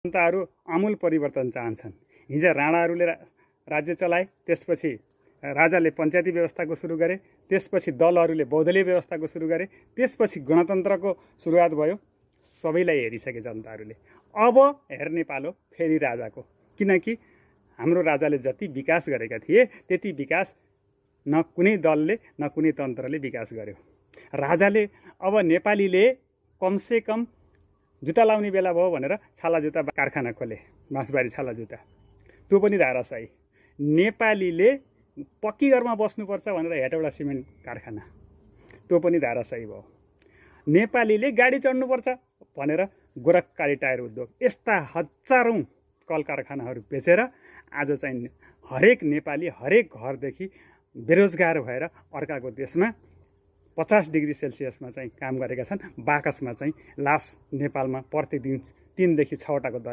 जनताहरू आमूल परिवर्तन चाहन्छन्। हिजो राणाहरूले राज्य चलाए, त्यसपछि राजाले पञ्चायती व्यवस्थाको सुरु गरे, त्यसपछि दलहरूले बहुदलीय व्यवस्थाको सुरु गरे, त्यसपछि गणतन्त्रको सुरुवात भयो। सबैलाई हेरिसके जनताहरूले। अब हेर्ने पालो फेरि राजाको, किनकि हाम्रो राजाले जति विकास गरेका थिए त्यति विकास न कुनै दलले न कुनै तन्त्रले विकास गर्यो। राजाले अब नेपालीले कमसेकम जुत्ता लाउने बेला भयो भनेर छाला जुत्ता कारखाना खोले, बाँसबारी छाला जुत्ता, त्यो पनि धाराशाही। नेपालीले पक्की घरमा बस्नुपर्छ भनेर हेटौडा सिमेन्ट कारखाना, त्यो पनि धाराशाही भयो। नेपालीले गाडी चढ्नुपर्छ भनेर गोरखकाली टायर उद्योग, यस्ता हजारौँ कल कारखानाहरू बेचेर आज चाहिँ हरेक नेपाली हरेक घरदेखि बेरोजगार भएर अर्काको देशमा 50 डिग्री सेल्सियसमा चाहिँ काम गरेका छन्। बाकसमा चाहिँ लास नेपालमा प्रतिदिन 3 देखि 6 वटाको दर